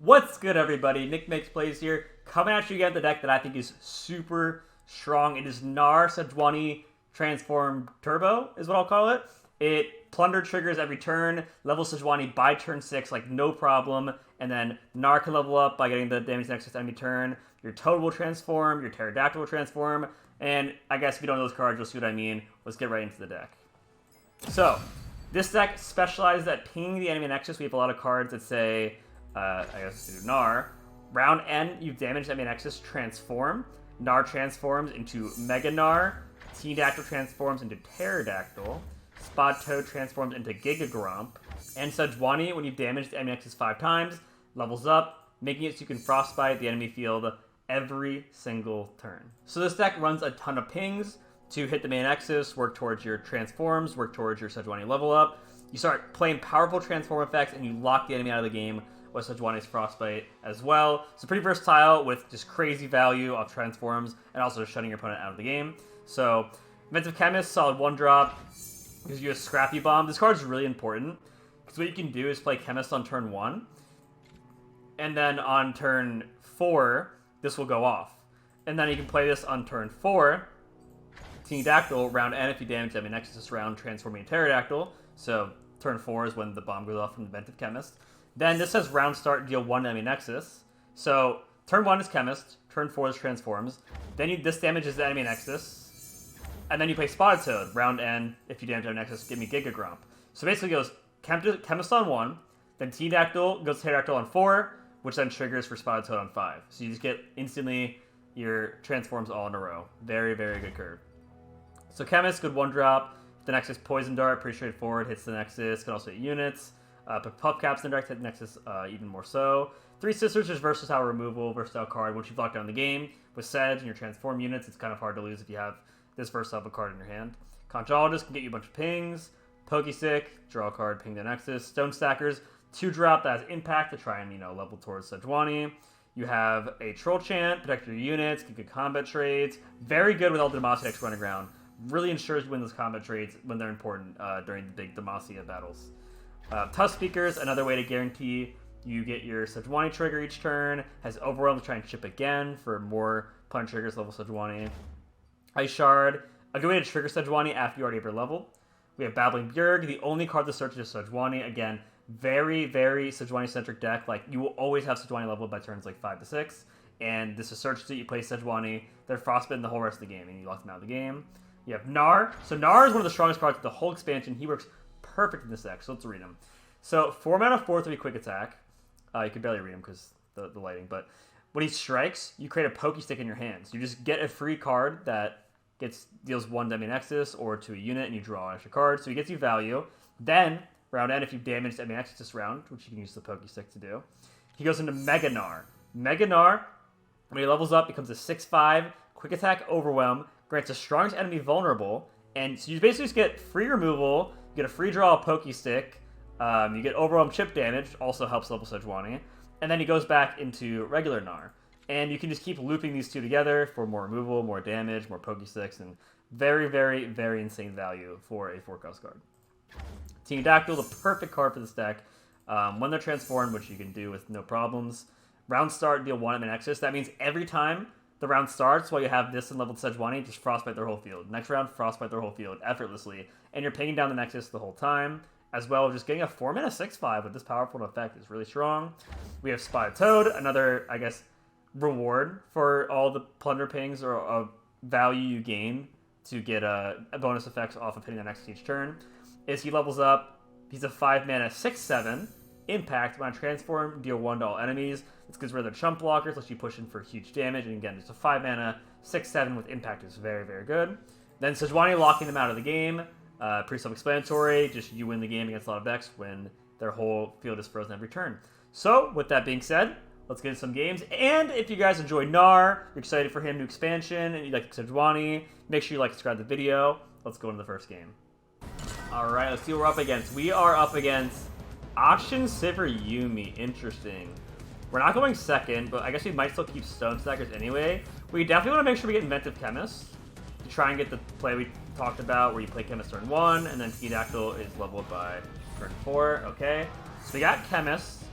What's good, everybody? NicMakesPlays here, coming at you again with the deck that I think is super strong. It is Gnar Sejuani Transform Turbo, is what I'll call it. It plunder triggers every turn, levels Sejuani by turn 6, like no problem, and then Gnar can level up by getting the damage next to enemy turn. Your Toad will transform, your Pterodactyl will transform, and I guess if you don't know those cards, you'll see what I mean. Let's get right into the deck. So, this deck specializes at pinging the enemy nexus. We have a lot of cards that say, I guess do Gnar. Round N, you damage enemy nexus, transform. Gnar transforms into Mega Gnar. Pterodactyl transforms into Pterodactyl. Spot Toad transforms into Giga Gromp. And Sejuani, when you damage the enemy nexus 5 times, levels up, making it so you can frostbite the enemy field every single turn. So this deck runs a ton of pings to hit the main nexus, work towards your transforms, work towards your Sejuani level up. You start playing powerful transform effects and you lock the enemy out of the game with Sejuani's Frostbite as well. So pretty versatile with just crazy value of transforms and also shutting your opponent out of the game. So Inventive Chemist, solid 1-drop, gives you a Scrappy Bomb. This card is really important because what you can do is play Chemist on turn 1, and then on turn 4, this will go off. And then you can play this on turn 4, Pterodactyl, round N if you damage enemy nexus this round, transforming Pterodactyl. So turn 4 is when the bomb goes off from Inventive Chemist. Then this says round start, deal 1 enemy nexus. So turn 1 is Chemist, turn 4 is transforms. Then this damages the enemy nexus. And then you play Spotted Toad, round N, if you damage enemy nexus, give me Giga Gromp. So basically it goes Chemist on 1, then Pterodactyl goes Pterodactyl on 4, which then triggers for Spotted Toad on 5. So you just get instantly your transforms all in a row. Very, very good curve. So Chemist, good 1-drop. The Nexus Poison Dart, pretty straightforward, hits the Nexus, can also hit units. But Puff Caps and Direct hit the Nexus even more so. Three Sisters is versatile removal, versatile card. Once you've locked down the game with Sedge and your transform units, it's kind of hard to lose if you have this versatile of a card in your hand. Conchologist can get you a bunch of pings. Pokestick, draw a card, ping the Nexus. Stone Stackers, 2-drop that has impact to try and, level towards Sejuani. You have a Troll Chant, protect your units, get good combat trades. Very good with all the Demacia decks running around. Really ensures you win those combat trades when they're important during the big Demacia battles. Tusk Speakers, another way to guarantee you get your Sejuani trigger each turn. Has Overwhelm to try and chip again for more punch triggers level Sejuani. Ice Shard, a good way to trigger Sejuani after you already have your level. We have Babbling Bjerg, the only card that searches Sejuani. Again, very, very Sejuani-centric deck. Like, you will always have Sejuani leveled by turns like 5 to 6. And this is searches it, you play Sejuani, they're frostbitten the whole rest of the game, and you lock them out of the game. You have Gnar. So Gnar is one of the strongest cards of the whole expansion. He works perfect in this deck, so let's read him. So 4 mana, 4/3 quick attack. You can barely read him because the lighting, but when he strikes, you create a Pokestick in your hands. You just get a free card that deals 1 to enemy nexus or to a unit, and you draw an extra card. So he gets you value. Then round N, if you damage enemy nexus this round, which you can use the Pokestick to do, he goes into Mega Gnar. Mega Gnar, when he levels up, becomes a 6/5 quick attack overwhelm, grants the strongest enemy vulnerable, and so you basically just get free removal. You get a free draw of Pokestick. You get overwhelm chip damage, also helps level Sejuani, and then he goes back into regular Gnar. And you can just keep looping these two together for more removal, more damage, more Pokesticks, and very, very, very insane value for a 4-cost card. Pterodactyl, the perfect card for this deck. When they're transformed, which you can do with no problems. Round start, deal 1 enemy nexus. That means every time the round starts, while you have this in leveled Sejuani, just frostbite their whole field. Next round, frostbite their whole field effortlessly, and you're pinging down the nexus the whole time. As well, just getting a 4 mana 6/5 with this powerful effect is really strong. We have Spotted Toad, another, I guess, reward for all the plunder pings or value you gain to get bonus effects off of hitting the nexus each turn. Is he levels up, he's a 5 mana 6/7. Impact, when I transform, deal 1 to all enemies. This gets rid of their chump blockers, lets you push in for huge damage, and again, just a 5 mana 6/7 with impact is very, very good. Then Sejuani locking them out of the game, pretty self-explanatory, just you win the game against a lot of decks when their whole field is frozen every turn. So, with that being said, let's get into some games, and if you guys enjoy Gnar, you're excited for him new expansion, and you like Sejuani, make sure you like and subscribe to the video. Let's go into the first game. Alright, let's see what we're up against. We are up against Akshan Sivir Yumi. Interesting. We're not going second, but I guess we might still keep Stone Stackers anyway. We definitely want to make sure we get Inventive Chemist to try and get the play we talked about, where you play Chemist turn 1, and then Pterodactyl is leveled by turn 4. Okay, so we got Chemist.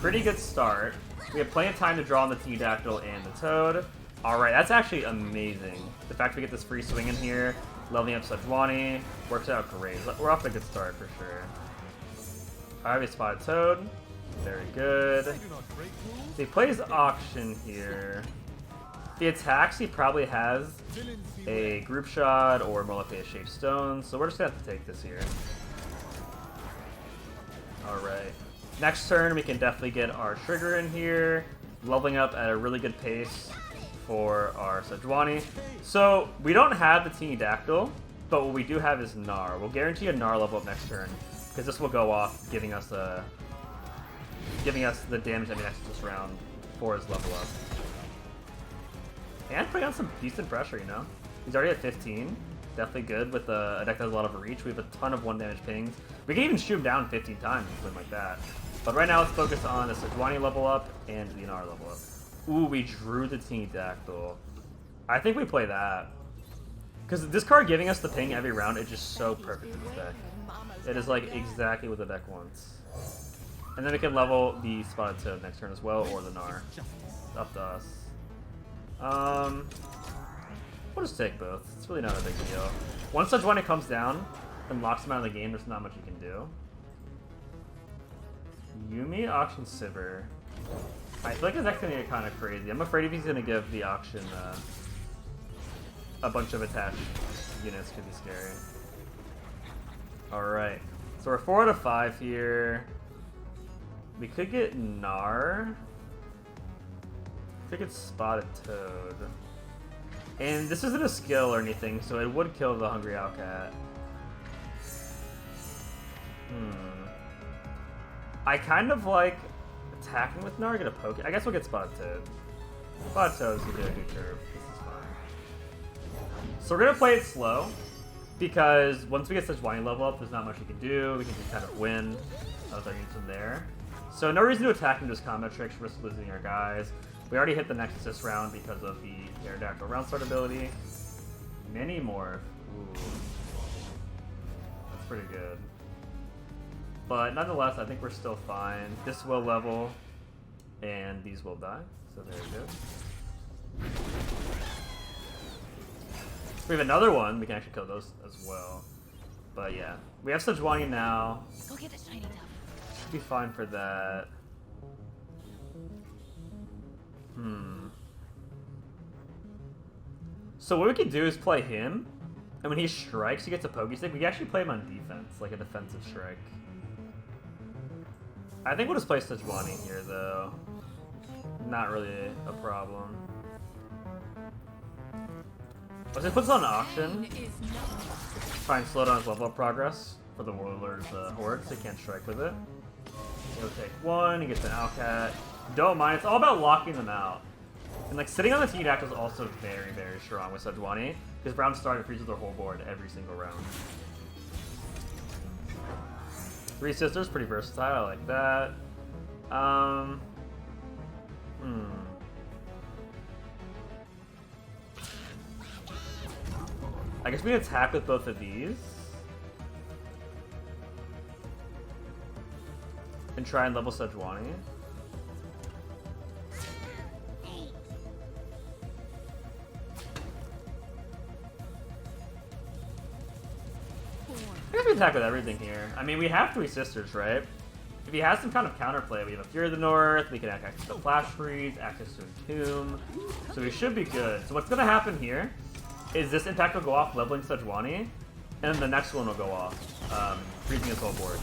pretty good start. We have plenty of time to draw on the Pterodactyl and the Toad. Alright, that's actually amazing. The fact we get this free swing in here, leveling up Sejuani, works out great. We're off to a good start for sure. I have a spotted Toad. Very good. He plays Auction here. The attacks, he probably has a Group Shot or more likely a Shaped Stone, so we're just gonna have to take this here. Alright. Next turn, we can definitely get our Trigger in here, leveling up at a really good pace for our Sejuani. So, we don't have the Pterodactyl, but what we do have is Gnar. We'll guarantee a Gnar level up next turn, because this will go off, giving us the damage that we next this round for his level up. And putting on some decent pressure, you know? He's already at 15. Definitely good with a deck that has a lot of reach. We have a ton of 1-damage pings. We can even shoot him down 15 times and something like that. But right now, let's focus on the Sejuani level up and the Gnar level up. Ooh, we drew the Pterodactyl. I think we play that. Because this card giving us the ping every round is just so perfect in this deck. It is like exactly what the deck wants. And then we can level the Spotted Toad next turn as well, or the Gnar. It's up to us. We'll just take both. It's really not a big deal. Once Sejuani comes down and locks him out of the game, there's not much you can do. Yuumi, Auction, Sivir. I feel like his deck's gonna get kind of crazy. I'm afraid if he's gonna give the Auction a bunch of attached units, could be scary. Alright. So we're 4 out of 5 here. We could get Gnar. I think it's Spotted Toad. And this isn't a skill or anything, so it would kill the Hungry Owlcat. I kind of like attacking with Gnar, get a poke. I guess we'll get Spotted Toad. Spotted Toad's gonna do a good curve. This is fine. So we're gonna play it slow, because once we get Sejuani level up, there's not much we can do. We can just kind of win with our units from there. So no reason to attack into his combat tricks, risk losing our guys. We already hit the Nexus this round because of the Pterodactyl round start ability. Mini Morph. Ooh. That's pretty good. But nonetheless, I think we're still fine. This will level, and these will die. So very good. We have another one. We can actually kill those as well. But yeah, we have Sejuani now. Go get the shiny stuff. Should be fine for that. So what we could do is play him, and when he strikes, he gets a Poké Stick. We can actually play him on defense, like a defensive strike. I think we'll just play Sejuani here, though. Not really a problem. Let's just put this on Auction. Try and slow down his level up progress for the Warlord's Horde, so he can't strike with it. He'll take one, he gets an Owlcat. Don't mind, it's all about locking them out. And like sitting on the Pterodactyl is also very, very strong with Sejuani, because round start it freezes their whole board every single round. Three Sisters, pretty versatile, I like that. I guess we can attack with both of these. And try and level Sejuani. I guess we attack with everything here. I mean, we have Three Sisters, right? If he has some kind of counterplay, we have a Fury of the North, we can have access to Flash Freeze, access to Entomb, so we should be good. So what's going to happen here is this impact will go off leveling Sejuani, and then the next one will go off, freezing his whole board.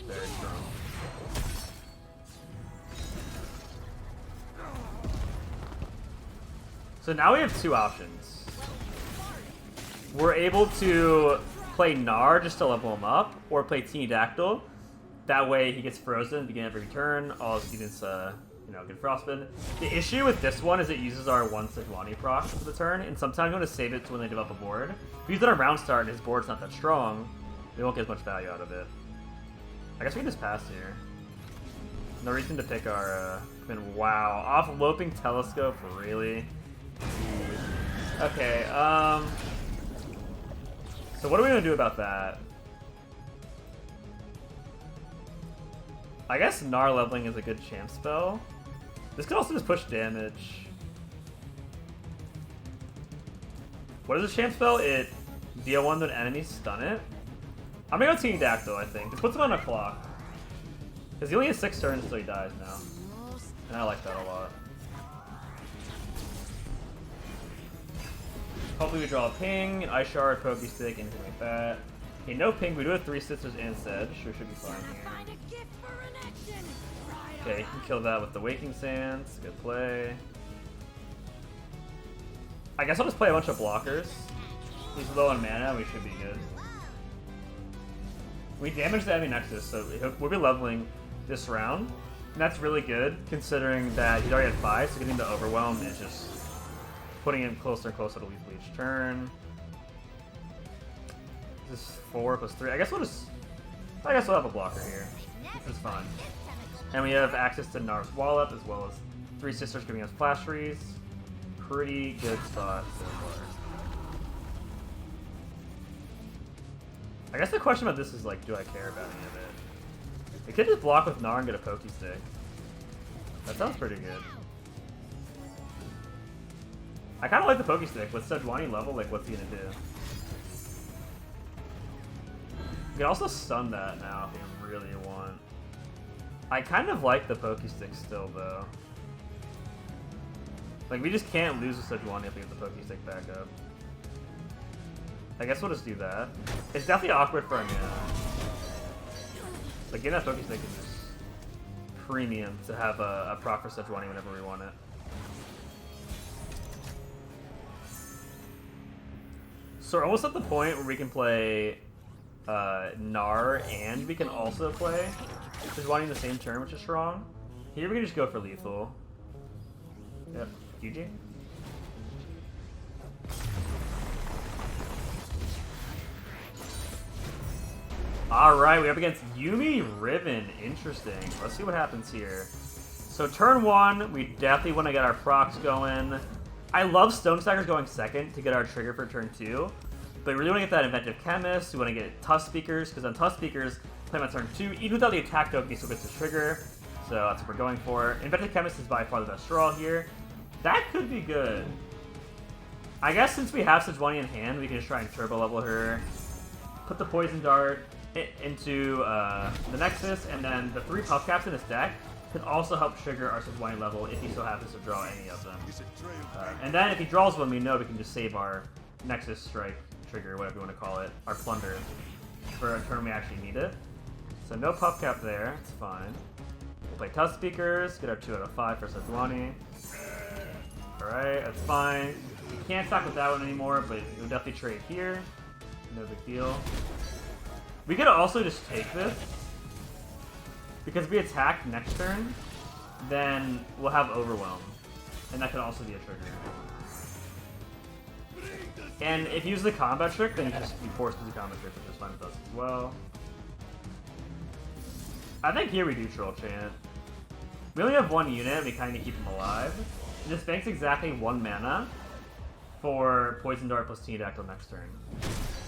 Very strong. So now we have two options. We're able to play Gnar just to level him up, or play Pterodactyl. That way he gets frozen at the beginning of every turn. All his units, get frostbitten. The issue with this one is it uses our one Sejuani proc for the turn, and sometimes you want to save it to when they develop a board. If you use it on round start and his board's not that strong, they won't get as much value out of it. I guess we can just pass here. No reason to pick our, wow, off Loping Telescope, really? Okay, so what are we gonna do about that? I guess Gnar leveling is a good champ spell. This could also just push damage. What is this champ spell? It deal 1 to an enemy, stun it. I'm gonna go Teeny Dactyl, I think. This puts him on a clock. Because he only has 6 turns until he dies now. And I like that a lot. Hopefully we draw a ping, an ice shard, pokey stick, anything like that. Okay, no ping, we do have 3 sisters and Sedge, so we should be fine here. Okay, you can kill that with the Waking Sands. Good play. I guess I'll just play a bunch of blockers. He's low on mana, we should be good. We damaged the enemy Nexus, so we'll be leveling this round. And that's really good, considering that he's already at 5, so getting the Overwhelm is just putting him closer and closer to lethal each turn. This is 4 plus 3. I guess we'll have a blocker here. This is fun. And we have access to Gnar's Wallop, as well as 3 sisters giving us Flash Freeze. Pretty good spot so far. I guess the question about this is, like, do I care about any of it? It could just block with Gnar and get a Pokey Stick. That sounds pretty good. I kind of like the Pokey Stick. With Sejuani level, like, what's he gonna do? You can also stun that now if you really want. I kind of like the Pokey Stick still, though. Like, we just can't lose with Sejuani if we get the Pokey Stick back up. I guess we'll just do that. It's definitely awkward for our mana. Like, getting that Pokey Stick is just premium to have a proc for Sejuani whenever we want it. So we're almost at the point where we can play Gnar, and we can also play Sejuani in the same turn, which is strong. Here we can just go for lethal. Yep, GG. Alright, we're up against Yuumi Riven. Interesting. Let's see what happens here. So turn 1, we definitely want to get our procs going. I love Stone Stackers going second to get our trigger for turn 2. But we really want to get that Inventive Chemist, we want to get Tusk Speakers, because on Tusk Speakers, play on turn 2, even without the attack token, he still gets the trigger. So that's what we're going for. Inventive Chemist is by far the best draw here. That could be good. I guess since we have Sejuani in hand, we can just try and turbo level her. Put the Poison Dart into the Nexus, and then the 3 Puff Caps in his deck could also help trigger our Sejuani level if he so happens to draw any of them. And then if he draws one, we know we can just save our Nexus Strike trigger, whatever you want to call it, our Plunder, for a turn we actually need it. So no Puff Cap there, it's fine. We'll play Tusk Speakers, get our 2 out of 5 for Sejuani. Alright, that's fine. We can't stack with that one anymore, but we'll definitely trade here. No big deal. We could also just take this, because if we attack next turn, then we'll have Overwhelm, and that could also be a trigger. And if you use the combat trick, then you can just be forced to use the combat trick, which is fine with us as well. I think here we do Troll Chant. We only have 1 unit, and we kind of keep him alive. And this banks exactly 1 mana for Poison Dart plus Teeny Dactyl next turn.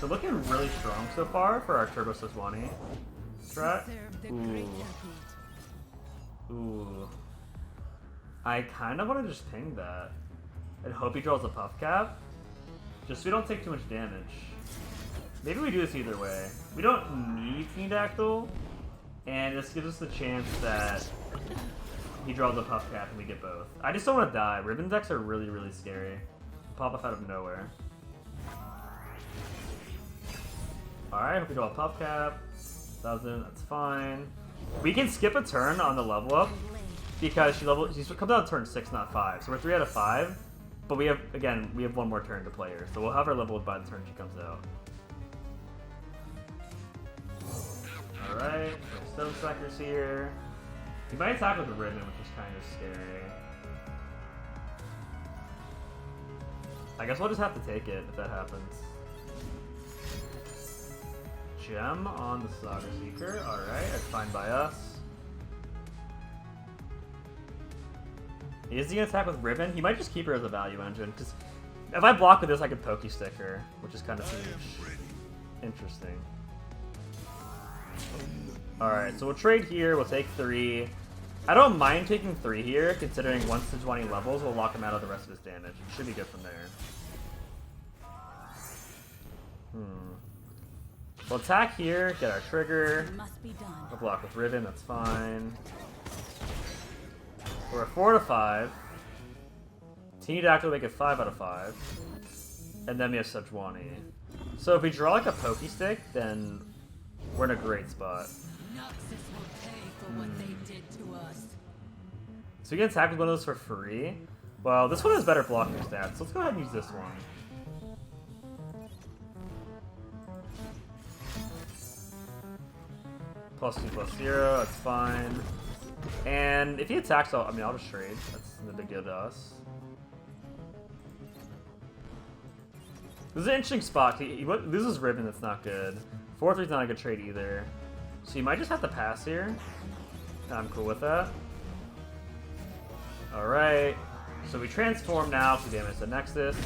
So looking really strong so far for our Turbo Sejuani strat. Ooh. I kind of want to just ping that and hope he draws a Puff Cap, just so we don't take too much damage. Maybe we do this either way. We don't need Teeny Dactyl, and this gives us the chance that he draws a Puff Cap and we get both. I just don't want to die. Ribbon decks are really, really scary. Pop up out of nowhere. Alright, hope we draw a Puff Cap. Doesn't, that's fine. We can skip a turn on the level up because she comes out of turn 6, not 5. So we're 3 out of 5. But we have, again, we have 1 more turn to play her. So we'll have her leveled by the turn she comes out. Alright, Stone Stackers here. He might attack with the Ribbon, which is kind of scary. I guess we'll just have to take it if that happens. Gem on the Saga Seeker. Alright, that's fine by us. Is he gonna attack with Ribbon? He might just keep her as a value engine, because if I block with this, I could Pokey Stick her, which is kind of huge. Interesting. Alright, so we'll trade here. We'll take 3. I don't mind taking 3 here, considering once Sejuani levels, we'll lock him out of the rest of his damage. It should be good from there. We'll attack here, get our trigger. Must be done. We'll block with Ribbon, that's fine. We're at 4 out of 5. Teeny Dactyl will make it 5 out of 5. And then we have Sejuani. So if we draw like a Pokey Stick, then we're in a great spot. Noxus will pay for what they did to us. So we can attack with one of those for free. Well, this one has better blocking stats, so let's go ahead and use this one. +2/+0, that's fine. And if he attacks, I'll just trade. That's no big deal to us. This is an interesting spot. He loses Ribbon, that's not good. 4/3 is not a good trade either. So you might just have to pass here. I'm cool with that. Alright. So we transform now to damage the Nexus.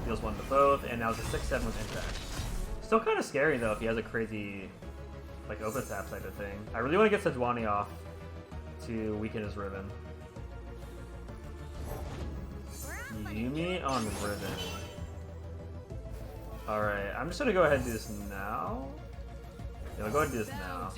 Deals 1 to both, and now it's a 6/7 with impact. Still kind of scary though if he has a crazy like open tap type of thing. I really want to get Sejuani off to weaken his Ribbon. Yumi on Ribbon. Alright, I'm just gonna go ahead and do this now. Yeah, I'll go ahead and do this now.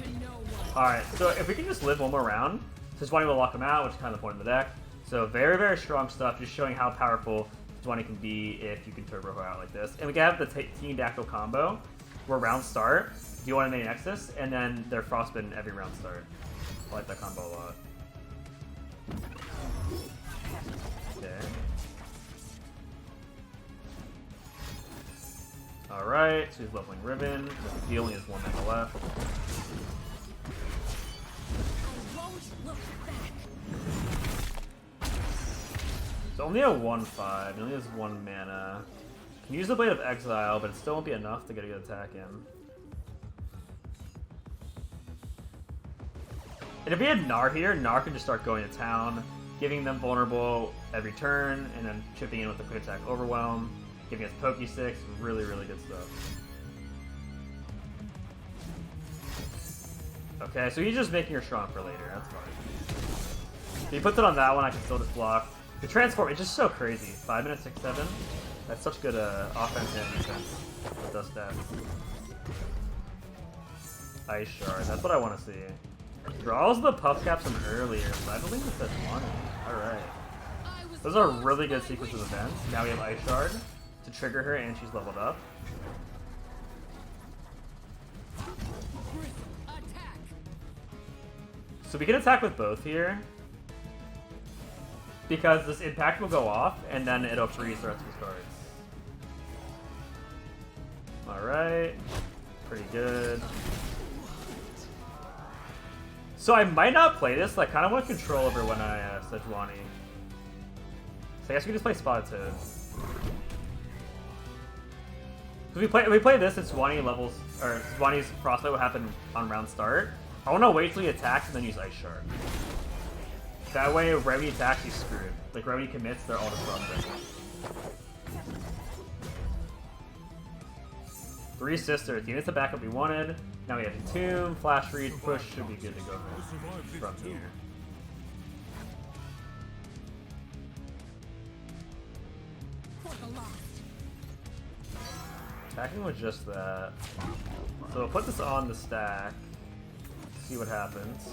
Alright, so if we can just live one more round, Sejuani will lock him out, which is kind of the point of the deck. So very, very strong stuff, just showing how powerful Sejuani can be if you can turbo her out like this. And we can have the Teeny Dactyl combo, where rounds start, you want to make Nexus, and then they're Frostbitten every round start. I like that combo a lot. Okay. Alright, so he's leveling Ribbon. He only has 1 mana left. It's only a 1/5. He only has 1 mana. Can use the Blade of Exile, but it still won't be enough to get a good attack in. And if we had Gnar here, Gnar can just start going to town, giving them vulnerable every turn, and then chipping in with the quick attack Overwhelm, giving us Pokey Sticks. Really, really good stuff. Okay, so he's just making her strong for later. That's fine. If he puts it on that one, I can still just block. The transform, it's just so crazy. 5 minutes, 6/7. That's such good offense and defense with those stats. Ice Shard, that's what I want to see. Draws the Puff Caps from earlier, but I believe it's Sejuani. Alright. Those are really good sequence of events. Now we have Ice Shard to trigger her, and she's leveled up. So we can attack with both here, because this impact will go off, and then it'll freeze the rest of his cards. Alright. Pretty good. So I might not play this. I kind of want control over when I Sejuani. So I guess we can just play Spotted Toad. Because if we play this, and Sejuani levels, or Sejuani's Frostbite will happen on round start. I want to wait till he attacks and then use Ice Shard. That way, right when he attacks, he's screwed. Like right when he commits, they're all just Frostbite. 3 Sisters. He gets the backup we wanted. Now we have Entomb, Flash Read, Push should be good to go from here. Attacking with just that. So we'll put this on the stack. See what happens.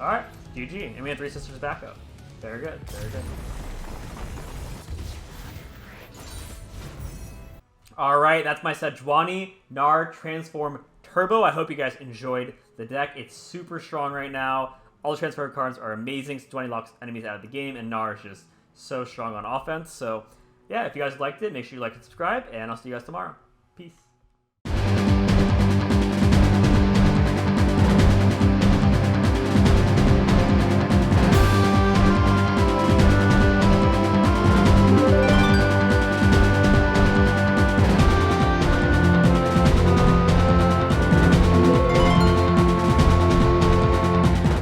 Alright, GG. And we have 3 Sisters backup. Very good, very good. Alright, that's my Sejuani Gnar Transform Turbo. I hope you guys enjoyed the deck. It's super strong right now. All the transfer cards are amazing. Sejuani locks enemies out of the game, and Gnar is just so strong on offense. So, yeah, if you guys liked it, make sure you like and subscribe, and I'll see you guys tomorrow. Peace.